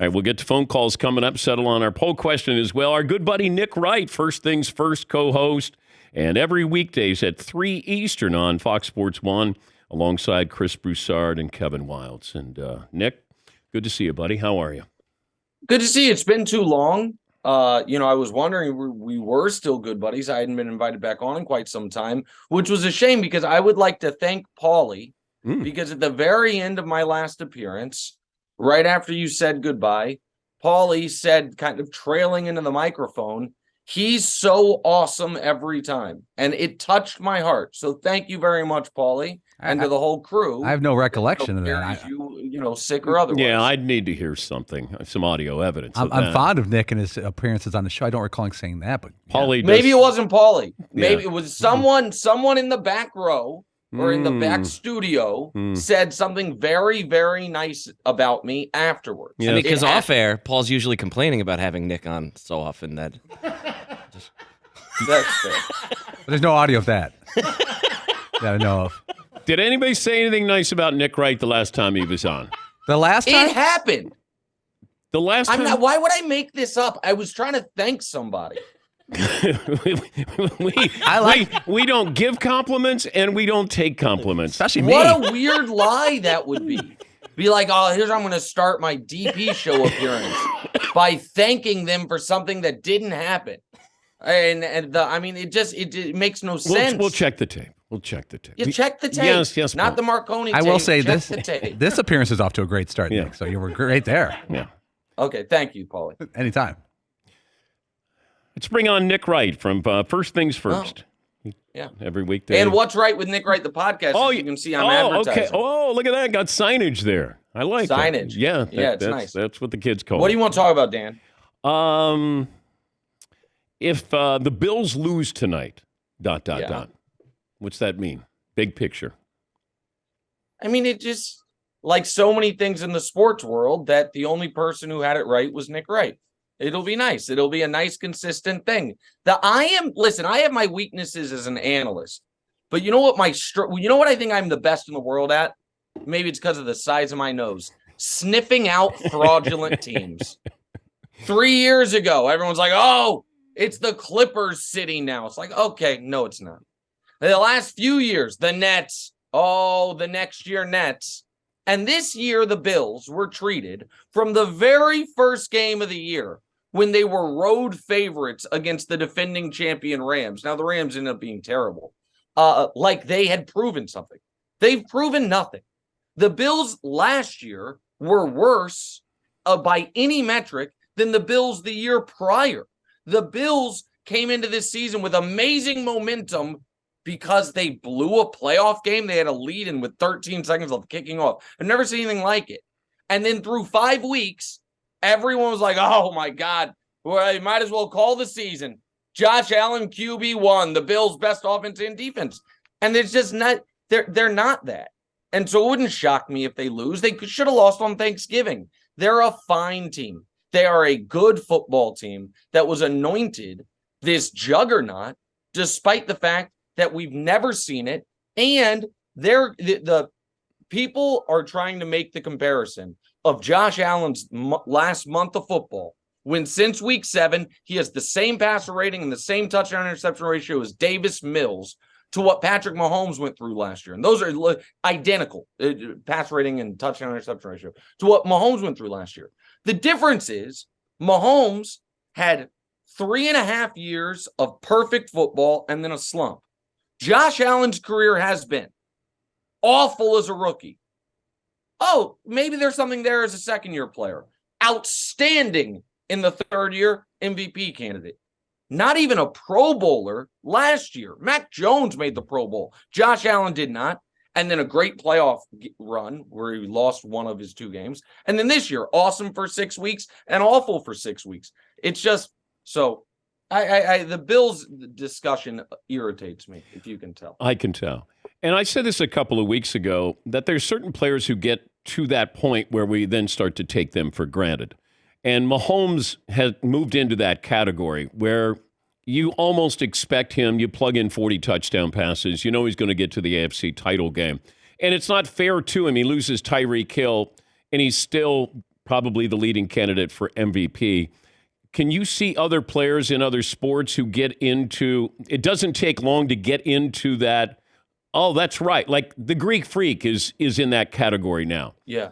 right, we'll get to phone calls coming up, settle on our poll question as well. Our good buddy Nick Wright, First Things First co-host, and every weekdays at 3 Eastern on Fox Sports 1, alongside Chris Broussard and Kevin Wildes. And Nick, good to see you, buddy. How are you? Good to see you. It's been too long. I was wondering we were still good buddies. I hadn't been invited back on in quite some time, which was a shame because I would like to thank Paulie because at the very end of my last appearance, right after you said goodbye, Paulie said, kind of trailing into the microphone, he's so awesome every time. And it touched my heart. So thank you very much, Paulie, and to the whole crew. I have no recollection of that. Sick or otherwise. Yeah, I'd need to hear something, some audio evidence. I'm fond of Nick and his appearances on the show. I don't recall him saying that, but Paulie. Maybe it wasn't Paulie. Maybe it was someone in the back row or in the back studio said something very, very nice about me afterwards. Yeah. Because off air, Paul's usually complaining about having Nick on so often that. That's fair. But there's no audio of that. That I know of. Did anybody say anything nice about Nick Wright the last time he was on? The last time? It happened. The last time? Why would I make this up? I was trying to thank somebody. we don't give compliments and we don't take compliments. Especially me. What a weird lie that would be. Be like, oh, here's how I'm going to start my DP show appearance by thanking them for something that didn't happen. It makes no sense. We'll check the tape. You check the tape. Yes. Not the Marconi tape. I will say check this appearance is off to a great start, Nick. So you were great there. Yeah. Okay, thank you, Paulie. Anytime. Let's bring on Nick Wright from First Things First. Yeah. Every weekday. And What's Right with Nick Wright, the podcast, as you can see I'm advertising. Okay. Oh, look at that. Got signage there. I like signage. That. Yeah, it's nice. That's what the kids call it. What do you want to talk about, Dan? If the Bills lose tonight, ... What's that mean? Big picture. I mean, it just, like so many things in the sports world, that the only person who had it right was Nick Wright. It'll be nice. It'll be a nice, consistent thing. I have my weaknesses as an analyst, but you know what I think I'm the best in the world at? Maybe it's because of the size of my nose. Sniffing out fraudulent teams. 3 years ago, everyone's like, oh, it's the Clippers sitting now. It's like, okay, no, it's not. The last few years, the Nets, the next year Nets. And this year, the Bills were treated from the very first game of the year when they were road favorites against the defending champion Rams. Now, the Rams ended up being terrible. Like they had proven something. They've proven nothing. The Bills last year were worse by any metric than the Bills the year prior. The Bills came into this season with amazing momentum because they blew a playoff game. They had a lead in with 13 seconds left kicking off. I've never seen anything like it. And then through 5 weeks, everyone was like, oh my God, well, you might as well call the season. Josh Allen, QB1, the Bills' best offense and defense. And it's just not, they're not that. And so it wouldn't shock me if they lose. They should have lost on Thanksgiving. They're a fine team. They are a good football team that was anointed this juggernaut, despite the fact that we've never seen it. And the people are trying to make the comparison of Josh Allen's last month of football, when since week 7, he has the same passer rating and the same touchdown interception ratio as Davis Mills, to what Patrick Mahomes went through last year. And those are identical, pass rating and touchdown interception ratio, to what Mahomes went through last year. The difference is Mahomes had 3.5 years of perfect football and then a slump. Josh Allen's career has been awful as a rookie. Oh, maybe there's something there as a second-year player. Outstanding in the third year, MVP candidate. Not even a Pro Bowler last year. Mac Jones made the Pro Bowl. Josh Allen did not. And then a great playoff run where he lost one of his 2 games. And then this year, awesome for 6 weeks and awful for 6 weeks. It's just so the Bills discussion irritates me, if you can tell. I can tell. And I said this a couple of weeks ago, that there's certain players who get to that point where we then start to take them for granted. And Mahomes has moved into that category where you almost expect him, you plug in 40 touchdown passes, you know he's going to get to the AFC title game. And it's not fair to him. He loses Tyreek Hill, and he's still probably the leading candidate for MVP. Can you see other players in other sports who get into, it doesn't take long to get into that, oh, that's right. Like the Greek Freak is in that category now. Yeah.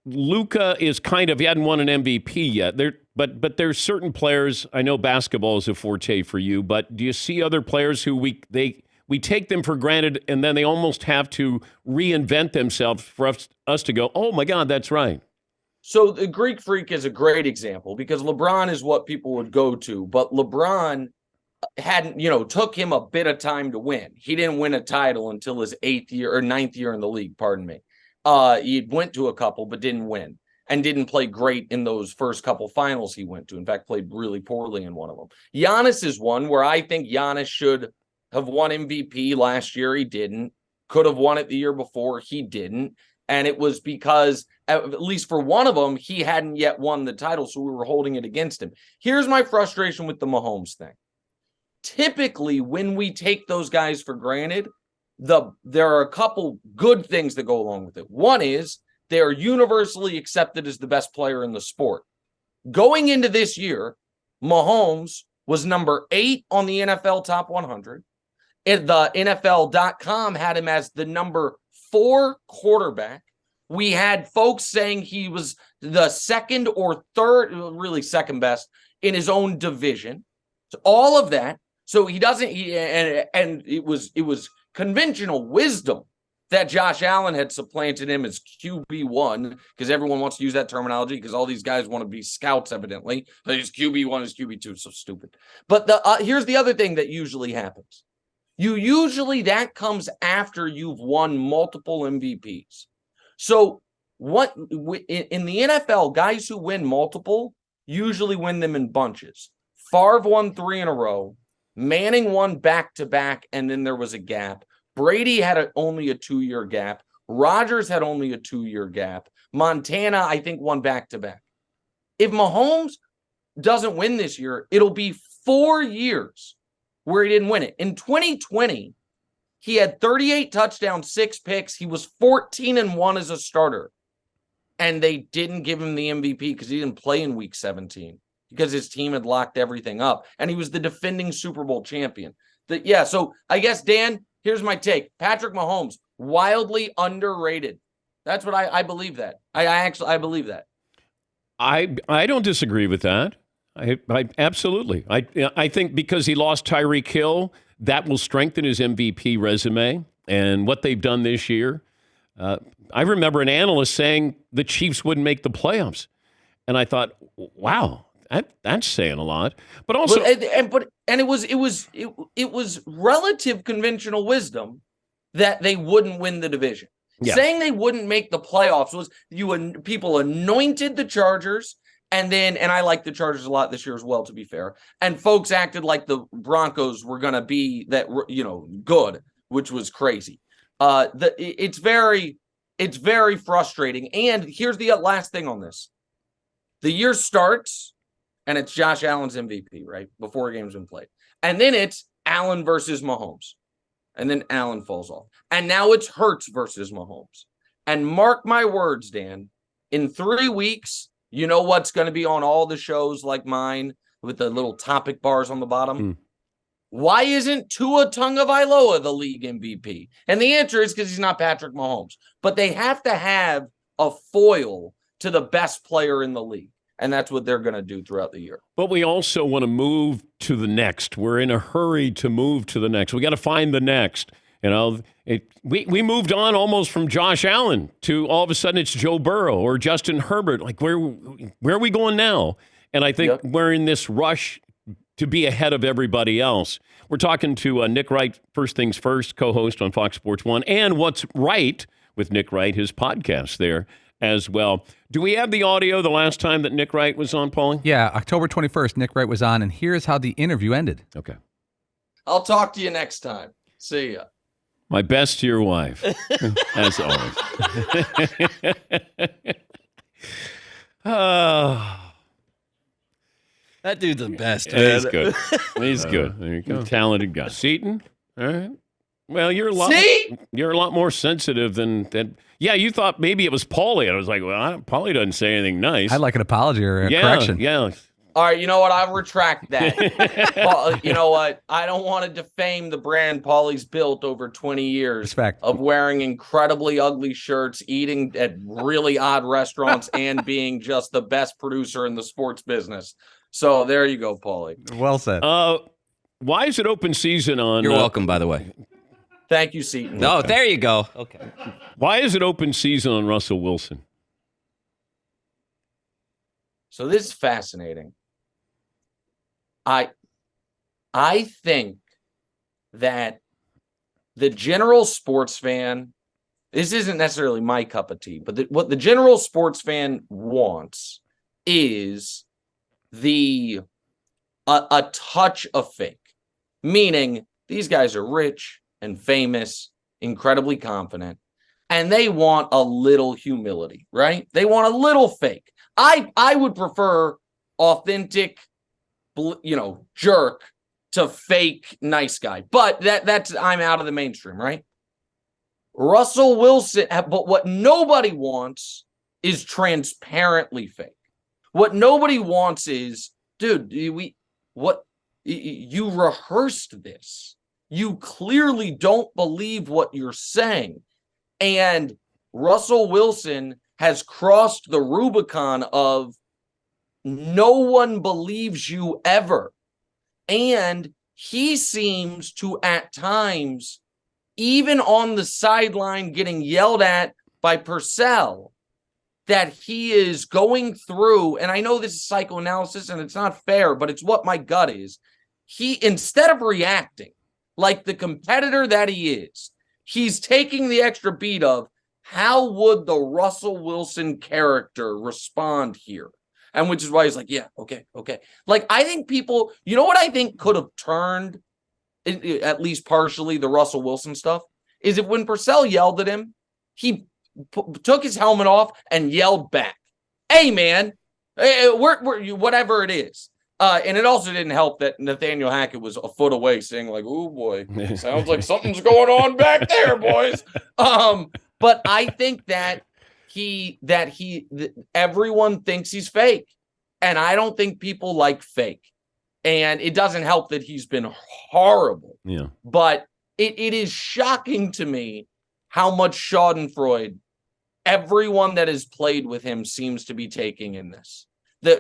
Luka is kind of, he hadn't won an MVP yet. But there's certain players, I know basketball is a forte for you, but do you see other players who we take them for granted and then they almost have to reinvent themselves for us to go, oh my God, that's right. So the Greek Freak is a great example because LeBron is what people would go to, but LeBron hadn't, took him a bit of time to win. He didn't win a title until his 8th year or 9th year in the league, pardon me. He went to a couple, but didn't win and didn't play great in those first couple finals he went to. In fact, played really poorly in one of them. Giannis is one where I think Giannis should have won MVP last year. He didn't. Could have won it the year before. He didn't. And it was because, at least for one of them, he hadn't yet won the title, so we were holding it against him. Here's my frustration with the Mahomes thing. Typically, when we take those guys for granted, there are a couple good things that go along with it. One is they are universally accepted as the best player in the sport. Going into this year, Mahomes was number 8 on the NFL Top 100. And the NFL.com had him as the number 4 quarterback. We had folks saying he was the second or third, really second best in his own division. So all of that. So he doesn't, and it was conventional wisdom that Josh Allen had supplanted him as QB1 because everyone wants to use that terminology because all these guys want to be scouts, evidently. But he's QB1, he's QB2, so stupid. But here's the other thing that usually happens. That comes after you've won multiple MVPs. So what in the NFL, guys who win multiple usually win them in bunches. Favre won 3 in a row. Manning won back-to-back, and then there was a gap. Brady had only a 2-year gap. Rodgers had only a 2-year gap. Montana, I think, won back-to-back. If Mahomes doesn't win this year, it'll be 4 years where he didn't win it. In 2020, he had 38 touchdowns, 6 picks. He was 14-1 as a starter. And they didn't give him the MVP because he didn't play in week 17 because his team had locked everything up. And he was the defending Super Bowl champion. So I guess, Dan, here's my take. Patrick Mahomes, wildly underrated. That's what I believe that. I believe that. I don't disagree with that. I absolutely. I think because he lost Tyreek Hill, that will strengthen his MVP resume and what they've done this year. I remember an analyst saying the Chiefs wouldn't make the playoffs, and I thought, wow, that's saying a lot. But also, it was relative conventional wisdom that they wouldn't win the division. Yeah. Saying they wouldn't make the playoffs was people anointed the Chargers. And I like the Chargers a lot this year as well, to be fair. And folks acted like the Broncos were going to be that, good, which was crazy. It's very frustrating. And here's the last thing on this. The year starts, and it's Josh Allen's MVP, right? Before a game's been played. And then it's Allen versus Mahomes. And then Allen falls off. And now it's Hurts versus Mahomes. And mark my words, Dan, in 3 weeks, you know what's going to be on all the shows like mine with the little topic bars on the bottom? Why isn't Tua Tagovailoa the league MVP? And the answer is because he's not Patrick Mahomes. But they have to have a foil to the best player in the league. And that's what they're going to do throughout the year. But we also want to move to the next. We're in a hurry to move to the next. We got to find the next. We moved on almost from Josh Allen to all of a sudden it's Joe Burrow or Justin Herbert. Like where are we going now? And I think we're in this rush to be ahead of everybody else. We're talking to Nick Wright, First Things First, co-host on Fox Sports 1, and What's Right with Nick Wright, his podcast there as well. Do we have the audio the last time that Nick Wright was on, Paulie? Yeah, October 21st, Nick Wright was on, and here's how the interview ended. Okay. I'll talk to you next time. See ya. My best to your wife, as always. That dude's the best. He's good. He's good. There you go. Talented guy. Seton, all right. Well, you're a lot more sensitive than. Yeah, you thought maybe it was Paulie. I was like, well, Paulie doesn't say anything nice. I'd like an apology or a correction. Yeah. All right, you know what? I'll retract that. Paul, you know what? I don't want to defame the brand Paulie's built over 20 years Respect. of wearing incredibly ugly shirts, eating at really odd restaurants, and being just the best producer in the sports business. So there you go, Paulie. Well said. Why is it open season on? You're welcome, by the way. Thank you, Seton. No, there you go. Okay. Why is it open season on Russell Wilson? So this is fascinating. I think that the general sports fan, this isn't necessarily my cup of tea, but what the general sports fan wants is a touch of fake, meaning these guys are rich and famous, incredibly confident, and they want a little humility, right? They want a little fake. I would prefer authentic, jerk to fake nice guy, but that's I'm out of the mainstream, right? Russell Wilson, but what nobody wants is transparently fake. What nobody wants is, dude, you rehearsed this. You clearly don't believe what you're saying. And Russell Wilson has crossed the Rubicon of no one believes you ever. And he seems to, at times, even on the sideline getting yelled at by Purcell, that he is going through, and I know this is psychoanalysis and it's not fair, but it's what my gut is. He, instead of reacting like the competitor that he is, he's taking the extra beat of how would the Russell Wilson character respond here? And which is why he's like, yeah, okay. Like, I think people, you know what I think could have turned, at least partially, the Russell Wilson stuff, is if when Purcell yelled at him, he took his helmet off and yelled back, hey, man, we're whatever it is. And it also didn't help that Nathaniel Hackett was a foot away saying like, oh, boy, sounds like something's going on back there, boys. But I think that everyone thinks he's fake. And I don't think people like fake. And it doesn't help that he's been horrible. Yeah. But it is shocking to me how much Schadenfreude everyone that has played with him seems to be taking in this.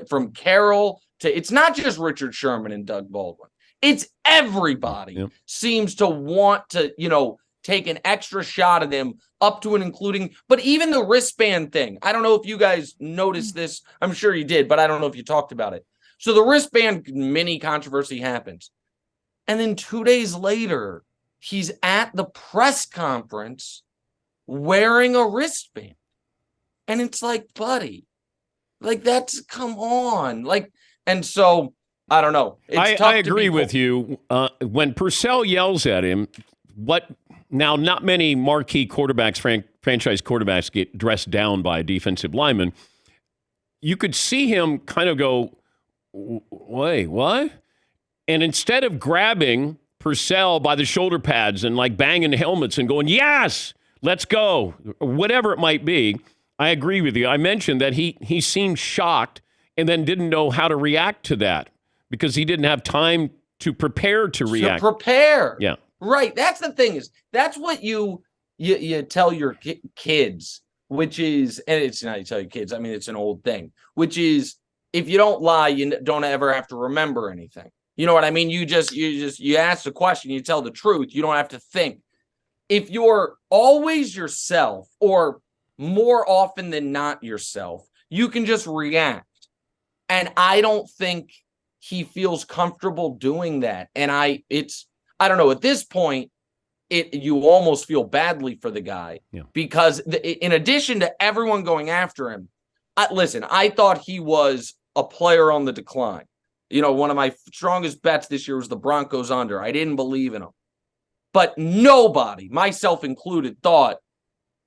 From Carroll to, it's not just Richard Sherman and Doug Baldwin. It's everybody seems to want to, take an extra shot at him up to and including, but even the wristband thing. I don't know if you guys noticed this. I'm sure you did, but I don't know if you talked about it. So the wristband mini controversy happens. And then 2 days later, he's at the press conference wearing a wristband. And it's like, buddy, like come on. Like, and so I don't know. I agree with you. When Purcell yells at him, now not many marquee quarterbacks, franchise quarterbacks get dressed down by a defensive lineman. You could see him kind of go, wait, what? And instead of grabbing Purcell by the shoulder pads and like banging helmets and going, yes, let's go, whatever it might be, I agree with you. I mentioned that he seemed shocked and then didn't know how to react to that because he didn't have time to prepare to react. To prepare. Yeah. Right. That's the thing is that's what you tell your kids, which is, and it's not you tell your kids. I mean, it's an old thing, which is if you don't lie, you don't ever have to remember anything. You know what I mean? You ask the question, you tell the truth. You don't have to think. If you're always yourself or more often than not yourself, you can just react. And I don't think he feels comfortable doing that. And I don't know, at this point, you almost feel badly for the guy because in addition to everyone going after him, I thought he was a player on the decline. One of my strongest bets this year was the Broncos under. I didn't believe in him. But nobody, myself included, thought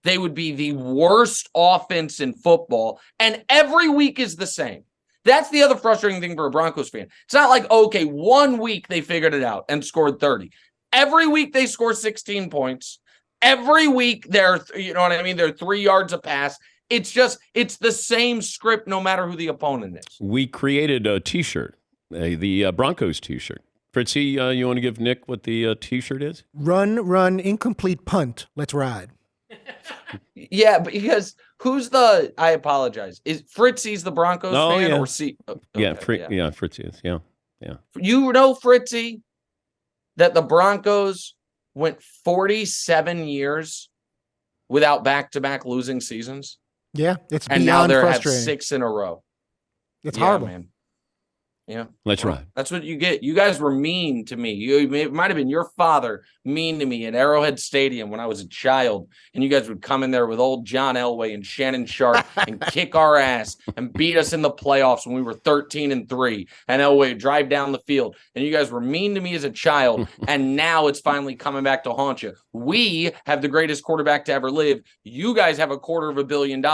they would be the worst offense in football. And every week is the same. That's the other frustrating thing for a Broncos fan. It's not like, okay, 1 week they figured it out and scored 30. Every week they score 16 points. Every week they're, you know what I mean? They're 3 yards a pass. It's the same script no matter who the opponent is. We created a T-shirt, the Broncos T-shirt. Fritzy, you want to give Nick what the T-shirt is? Run, incomplete punt. Let's ride. Yeah, because I apologize. Is Fritzy's the Broncos fan or C? Oh, okay, yeah, Fritzy is. Yeah. You know, Fritzy, that the Broncos went 47 years without back-to-back losing seasons? Yeah, it's and now beyond they're at frustrating. 6 in a row. It's horrible. Man. Yeah. Let's ride. That's what you get. You guys were mean to me. It might have been your father mean to me at Arrowhead Stadium when I was a child. And you guys would come in there with old John Elway and Shannon Sharp and kick our ass and beat us in the playoffs when we were 13-3. And Elway would drive down the field. And you guys were mean to me as a child. And now it's finally coming back to haunt you. We have the greatest quarterback to ever live. You guys have $250 million and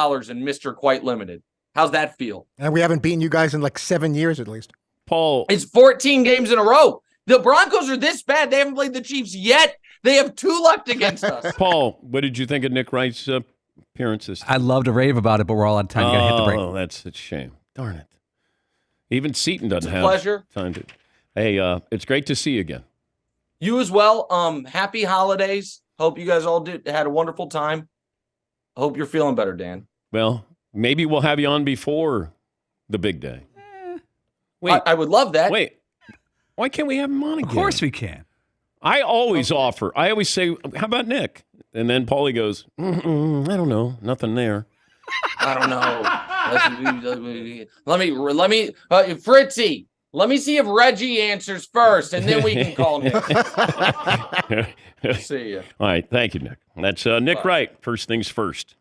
Mr. Quite Limited. How's that feel? And we haven't beaten you guys in like 7 years at least. Paul. It's 14 games in a row. The Broncos are this bad. They haven't played the Chiefs yet. They have 2 left against us. Paul, what did you think of Nick Wright's appearances? I'd love to rave about it, but we're all out of time. Got to hit the break. Oh, that's a shame. Darn it. Even Seton doesn't have pleasure. time to. Hey, it's great to see you again. You as well. Happy holidays. Hope you guys all had a wonderful time. Hope you're feeling better, Dan. Well, maybe we'll have you on before the big day. Wait, I would love that. Wait, why can't we have him on again? Of course we can. I always offer. I always say, how about Nick? And then Paulie goes, I don't know. Nothing there. I don't know. Let me, Fritzy, let me see if Reggie answers first, and then we can call Nick. See ya. All right. Thank you, Nick. That's Nick Wright. First things first.